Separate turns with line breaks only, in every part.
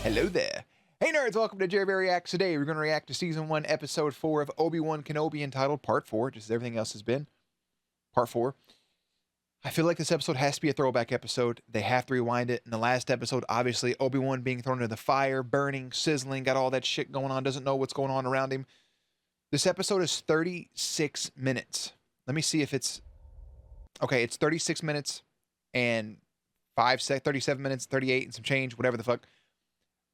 Hello there. Hey nerds, welcome to Jerry Reacts. Today we're going to react to Season 1, Episode 4 of Obi-Wan Kenobi entitled Part 4, just as everything else has been. Part 4. I feel like this episode has to be a throwback episode. They have to rewind it. In the last episode, obviously, Obi-Wan being thrown into the fire, burning, sizzling, got all that shit going on, doesn't know what's going on around him. This episode is 36 minutes. Let me see if it's... Okay, it's 36 minutes and 37 minutes, 38 and some change, whatever the fuck.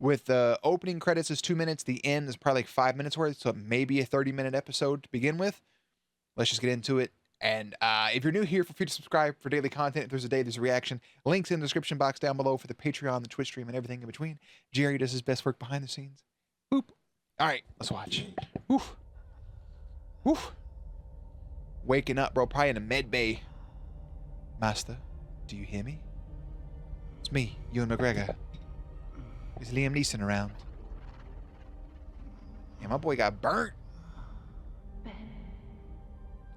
With the opening credits is 2 minutes. The end is probably like 5 minutes worth, so it may be a 30-minute episode to begin with. Let's just get into it. And if you're new here, feel free to subscribe for daily content. If there's a day, there's a reaction. Links in the description box down below for the Patreon, the Twitch stream, and everything in between. Jerry does his best work behind the scenes. Boop. All right, let's watch. Woof. Woof. Waking up, bro. Probably in a med bay. Master, do you hear me? It's me, Ewan McGregor. Is Liam Neeson around? Yeah, my boy got burnt.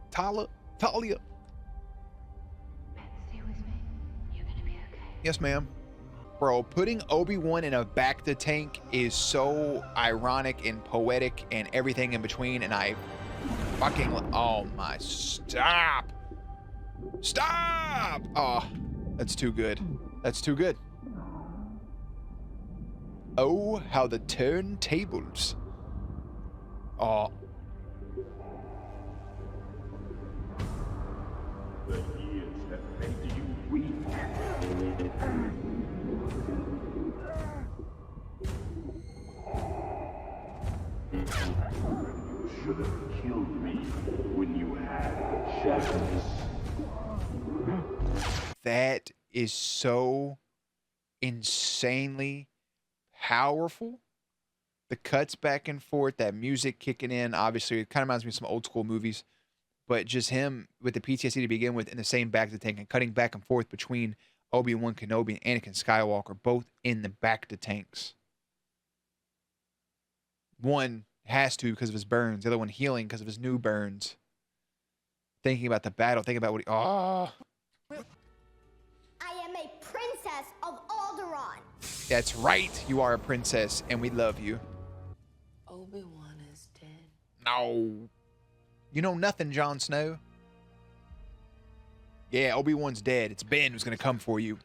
Talia.
Stay with me. You're gonna be okay.
Yes, ma'am. Bro, putting Obi-Wan in a bacta tank is so ironic and poetic and everything in between, and I fucking... Oh my... Stop! Stop! Oh, that's too good. That's too good. Oh, how the turntables. Oh.
The years that made you weak. You should have killed me when you had the chance.
That is so insanely powerful. The cuts back and forth, that music kicking in, obviously it kind of reminds me of some old school movies, but just him with the PTSD to begin with in the same bacta tank and cutting back and forth between Obi-Wan Kenobi and Anakin Skywalker, both in the bacta tanks. One has to because of his burns, the other one healing because of his new burns. Thinking about the battle, thinking about what he... Oh.
I am a princess of Alderaan.
That's right. You are a princess, and we love you.
Obi-Wan is dead.
No. You know nothing, Jon Snow. Yeah, Obi-Wan's dead. It's Ben who's going to come for you.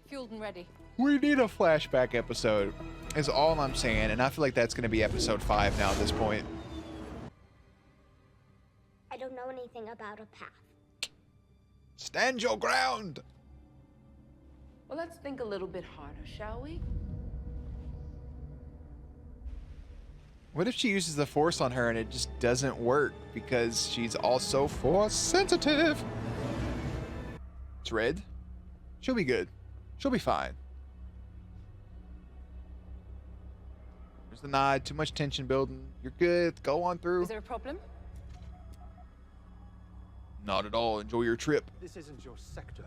Fueled and ready.
We need a flashback episode, is all I'm saying, and I feel like that's going to be episode 5 now at this point.
I don't know anything about a path.
Stand your ground.
Well, let's think a little bit harder, shall we?
What if she uses the Force on her and it just doesn't work because she's also Force sensitive? It's red. She'll be good. She'll be fine. There's the nod. Too much tension building. You're good. Go on through.
Is there a problem?
Not at all. Enjoy your trip.
This isn't your sector.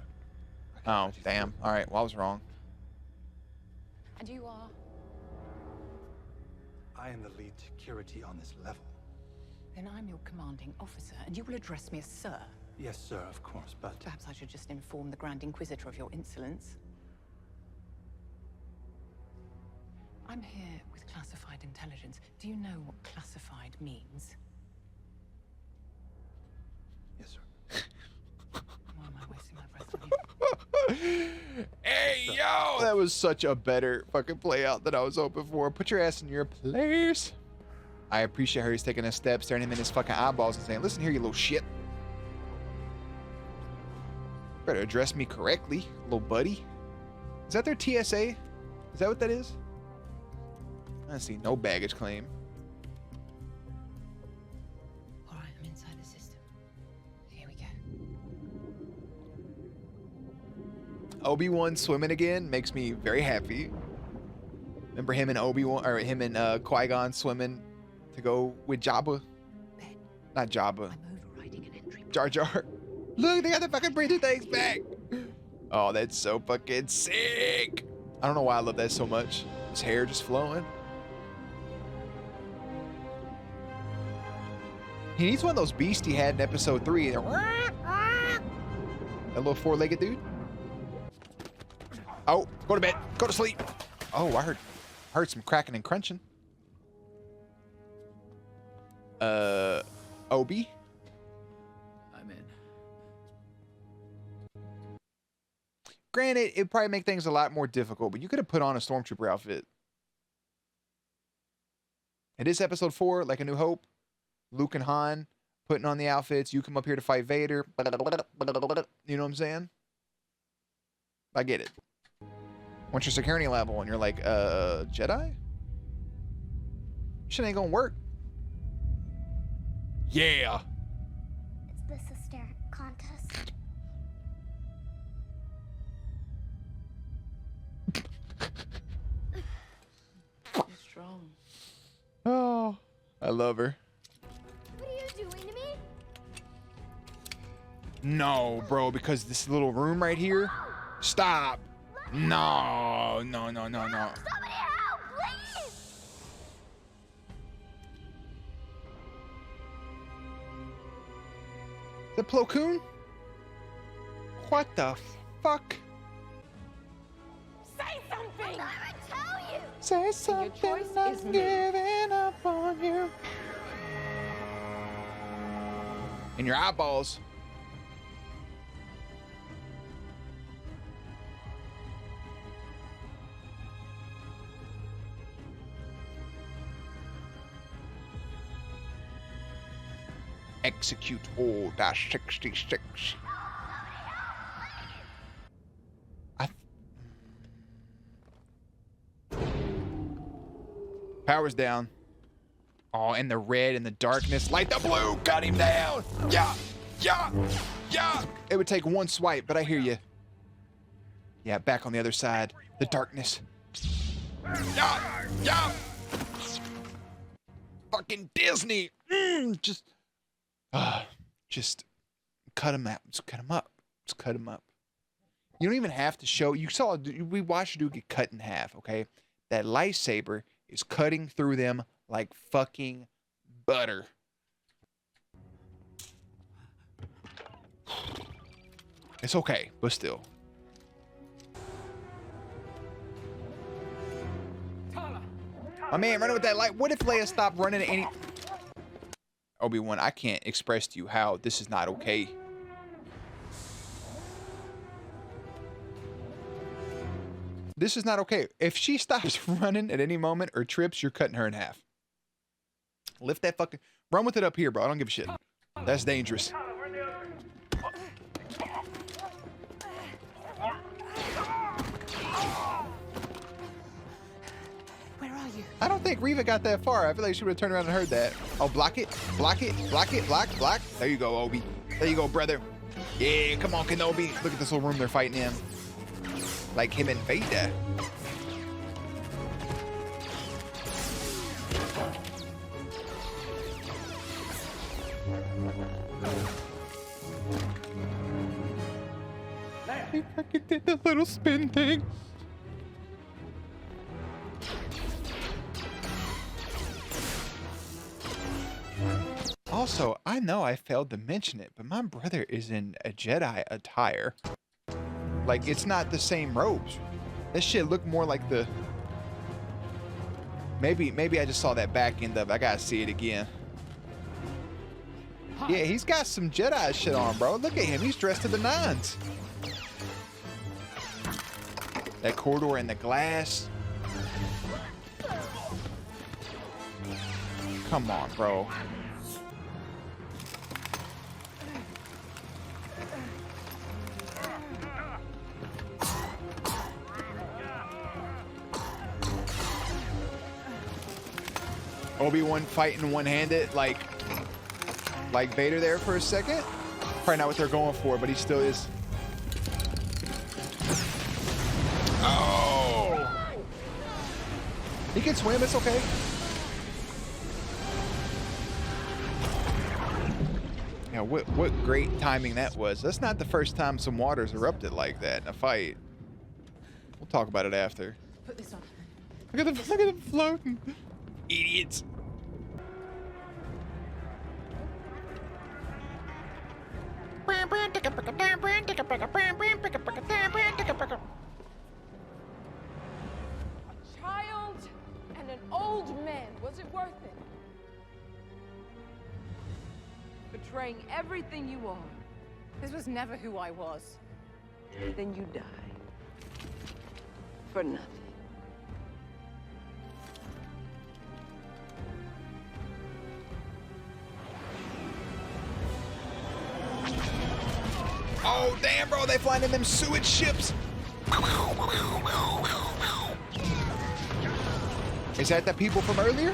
Oh, damn. All right. Well, I was wrong.
And you are?
I am the lead security on this level.
Then I'm your commanding officer, and you will address me as Sir.
Yes, sir, of course, but...
Perhaps I should just inform the Grand Inquisitor of your insolence. I'm here with classified intelligence. Do you know what classified means?
Yes, sir.
Why am I wasting my breath on you?
Hey, yo! That was such a better fucking play out than I was hoping for. Put your ass in your place. I appreciate her. He's taking a step, staring him in his fucking eyeballs and saying, listen here, you little shit. Better address me correctly, little buddy. Is that their TSA? Is that what that is? I see no baggage claim.
All right, I'm inside the system. Here we go.
Obi-Wan swimming again makes me very happy. Remember him and Obi-Wan, or him and Qui-Gon swimming to go with Jabba?
Ben,
Not Jabba.
I'm overriding an entry.
Jar Jar. Look, they got the fucking breathing things back. Oh, that's so fucking sick. I don't know why I love that so much. His hair just flowing. He needs one of those beasts he had in episode 3. That little four-legged dude. Oh, go to bed. Go to sleep. Oh, I heard some cracking and crunching. Obi?
I'm in.
Granted, it'd probably make things a lot more difficult, but you could have put on a stormtrooper outfit. It is episode 4, like A New Hope. Luke and Han putting on the outfits. You come up here to fight Vader. You know what I'm saying? I get it. Once your security level and you're like, Jedi? Shit ain't gonna work. Yeah.
Is this a stare contest?
You're strong.
Oh, I love her.
What are you doing to me?
No, bro, because this little room right here. Stop. No, no, no, no, no.
Somebody help, please!
The Plo Koon? What the fuck?
Say something! I never tell you!
Say something, I'm giving up on you. In your eyeballs. Execute order 66. Power's down. Oh, and the red and the darkness. Light the blue. Cut him down. Yeah. Yeah. Yeah. It would take one swipe, but I hear you. Yeah, back on the other side. The darkness. Yeah. Yeah. Fucking Disney. Just cut him out. Just cut him up. Just cut him up. You don't even have to show. You saw. We watched a dude get cut in half. Okay, that lightsaber is cutting through them like fucking butter. It's okay, but still. My man, running with that light. What if Leia stopped running at any... Obi-Wan, I can't express to you how this is not okay. This is not okay. If she stops running at any moment or trips, you're cutting her in half. Lift that fucking... Run with it up here, bro. I don't give a shit. That's dangerous.
Where are you?
I don't think Reva got that far. I feel like she would have turned around and heard that. Oh, block it. Block it. Block it. Block. Block. There you go, Obi. There you go, brother. Yeah, come on, Kenobi. Look at this little room they're fighting in. Like him and Vader. He fucking did the little spin thing. Also, I know I failed to mention it, but my brother is in a Jedi attire. Like, it's not the same robes. This shit look more like the... Maybe I just saw that back end of it. I gotta see it again. Yeah, he's got some Jedi shit on, bro. Look at him. He's dressed to the nines. That corridor and the glass. Come on, bro. Obi-Wan fighting one-handed like Vader there for a second. Probably not what they're going for, but he still is. Oh! He can swim, it's okay. Yeah, what great timing that was. That's not the first time some water's erupted like that in a fight. We'll talk about it after.
Put this on.
Look at them floating. Idiots.
betraying everything you are.
This was never who I was.
Then you die. For nothing.
Oh, damn, bro. They flying in them sewage ships. Is that the people from earlier?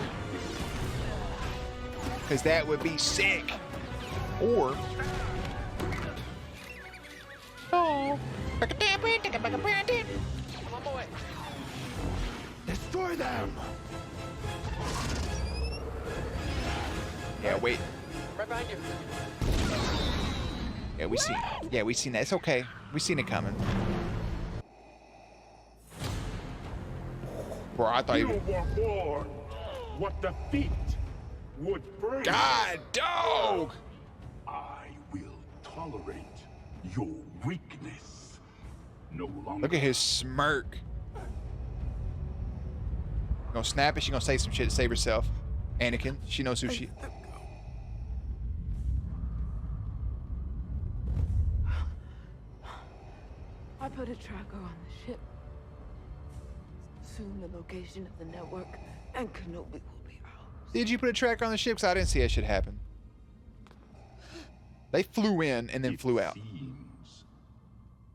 Because that would be sick. Or... Oh.
Destroy them!
Yeah, wait.
Right behind you.
Yeah, we seen. Yeah, we seen that. It's okay. We seen it coming. Bro, I thought
You
you.
were warned what defeat would bring.
God, dog.
I will tolerate your weakness. No longer.
Look at his smirk. Gonna snap it. She gonna say some shit to save herself. Anakin. She knows who she.
I put a tracker on the ship. Soon the location of the network and Kenobi will be ours.
Did you put a tracker on the ship? Cause I didn't see that shit happen. They flew in and then
It
flew out.
seems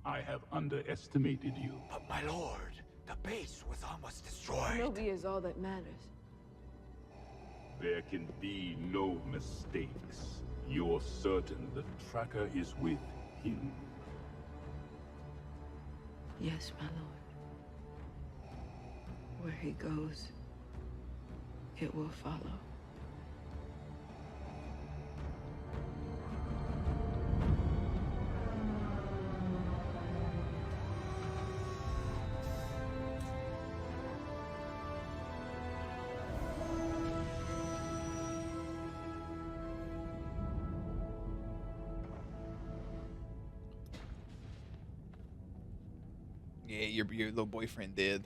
I have underestimated you.
But my lord, the base was almost destroyed.
Kenobi is all that matters.
There can be no mistakes. You're certain the tracker is with him.
Yes, my lord. Where he goes, it will follow.
Yeah, your little boyfriend did.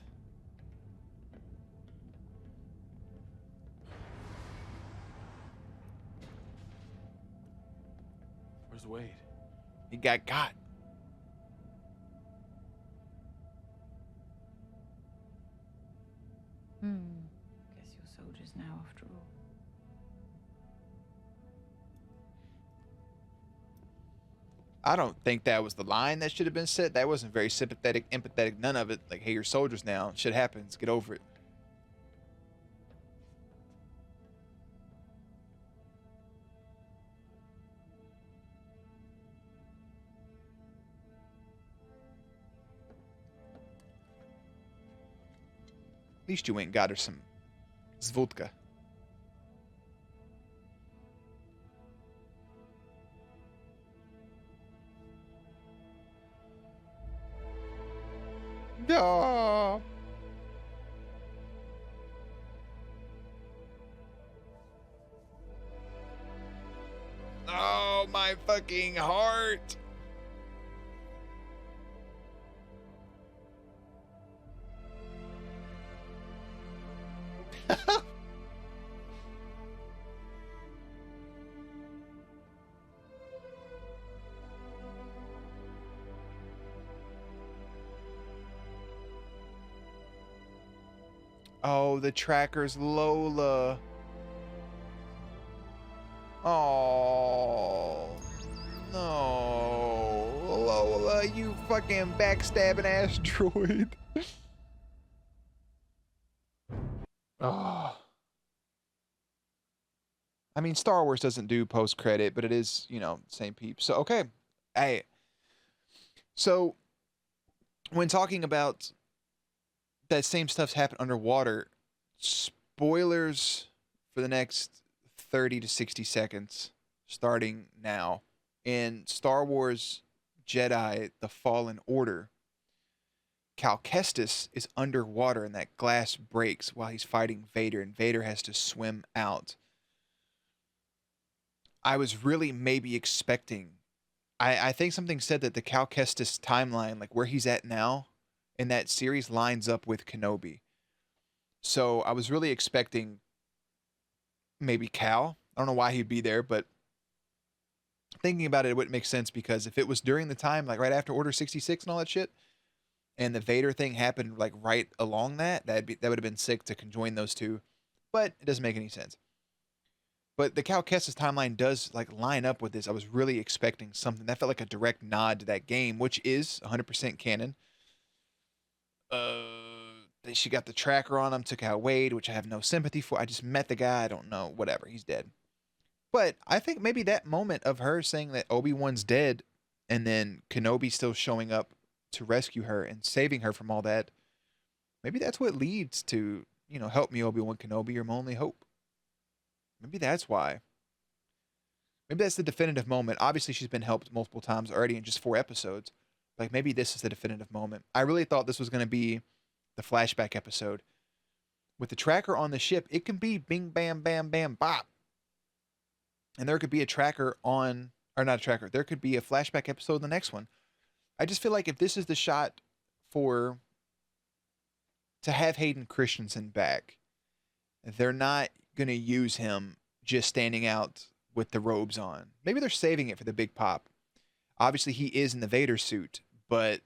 Where's Wade?
He got.
Guess you're soldiers now, after all.
I don't think that was the line that should have been said. That wasn't very sympathetic, empathetic, none of it. Like, hey, you're soldiers now. Shit happens. Get over it. At least you went and got her some vodka. No. Oh, my fucking heart. Oh, the tracker's Lola. Oh, no. Lola, you fucking backstabbing ass droid. Oh. I mean, Star Wars doesn't do post-credit, but it is, you know, same peep. So, okay. Hey. So, when talking about that same stuff's happened underwater, spoilers for the next 30 to 60 seconds, starting now. In Star Wars Jedi The Fallen Order, Cal Kestis is underwater and that glass breaks while he's fighting Vader, and Vader has to swim out. I was really maybe expecting, I think something said that the Cal Kestis timeline, like where he's at now in that series, lines up with Kenobi. So I was really expecting maybe Cal. I don't know why he'd be there, but thinking about it, it wouldn't make sense because if it was during the time, like right after Order 66 and all that shit, and the Vader thing happened like right along that would have been sick to conjoin those two, but it doesn't make any sense. But the Cal Kestis timeline does like line up with this. I was really expecting something that felt like a direct nod to that game, which is 100% canon. She got the tracker on him, took out Wade, which I have no sympathy for. I just met the guy. I don't know. Whatever. He's dead. But I think maybe that moment of her saying that Obi-Wan's dead and then Kenobi still showing up to rescue her and saving her from all that, maybe that's what leads to, help me, Obi-Wan Kenobi, you're my only hope. Maybe that's why. Maybe that's the definitive moment. Obviously, she's been helped multiple times already in just 4 episodes. Like, maybe this is the definitive moment. I really thought this was going to be the flashback episode. With the tracker on the ship, it can be bing, bam, bam, bam, bop. And there could be a tracker on, or not a tracker, there could be a flashback episode in the next one. I just feel like if this is the shot to have Hayden Christensen back, they're not going to use him just standing out with the robes on. Maybe they're saving it for the big pop. Obviously, he is in the Vader suit, but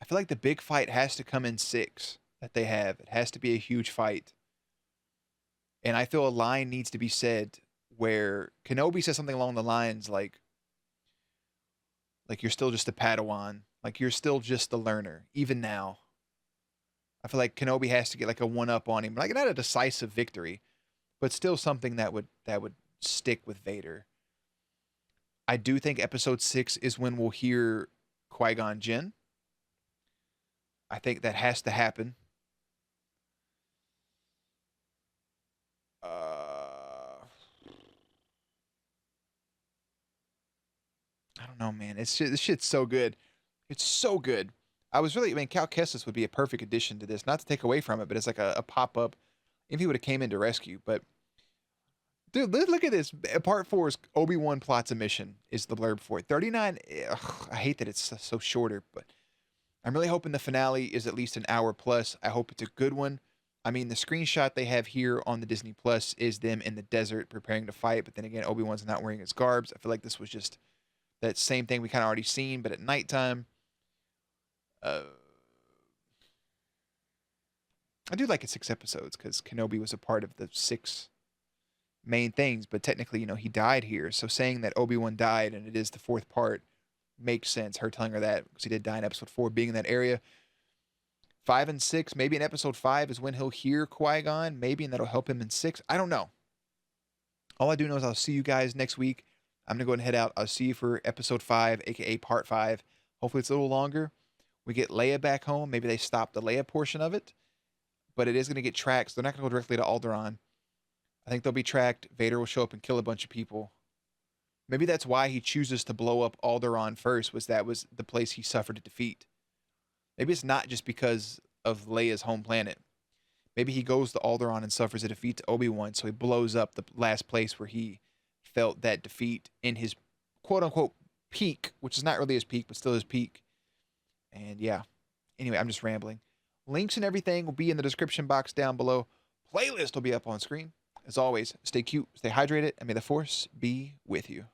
I feel like the big fight has to come in 6 that they have. It has to be a huge fight. And I feel a line needs to be said where Kenobi says something along the lines like you're still just a Padawan. Like you're still just the learner, even now. I feel like Kenobi has to get like a 1-up on him. Like not a decisive victory, but still something that would stick with Vader. I do think episode 6 is when we'll hear Qui-Gon Jinn. I think that has to happen. I don't know, man. This shit's so good. It's so good. Cal Kestis would be a perfect addition to this. Not to take away from it, but it's like a pop-up if he would have came in to rescue. But, dude, look at this. Part 4's Obi-Wan plots a mission is the blurb for it. 39, I hate that it's so shorter, but I'm really hoping the finale is at least an hour plus. I hope it's a good one. I mean, the screenshot they have here on the Disney Plus is them in the desert preparing to fight, but then again, Obi-Wan's not wearing his garbs. I feel like this was just that same thing we kind of already seen, but at nighttime. I do like it 6 episodes because Kenobi was a part of the 6 main things, but technically, he died here. So saying that Obi-Wan died and it is the 4th part makes sense. Her telling her that because he did die in episode 4, being in that area. 5 and 6, maybe in episode 5 is when he'll hear Qui-Gon, maybe, and that'll help him in 6. I don't know. All I do know is I'll see you guys next week. I'm going to go ahead and head out. I'll see you for episode 5, aka part 5. Hopefully it's a little longer. We get Leia back home. Maybe they stop the Leia portion of it. But it is going to get tracked. So they're not going to go directly to Alderaan. I think they'll be tracked. Vader will show up and kill a bunch of people. Maybe that's why he chooses to blow up Alderaan first, that was the place he suffered a defeat. Maybe it's not just because of Leia's home planet. Maybe he goes to Alderaan and suffers a defeat to Obi-Wan, so he blows up the last place where he felt that defeat in his quote-unquote peak, which is not really his peak, but still his peak. And yeah. Anyway, I'm just rambling. Links and everything will be in the description box down below. Playlist will be up on screen. As always, stay cute, stay hydrated, and may the Force be with you.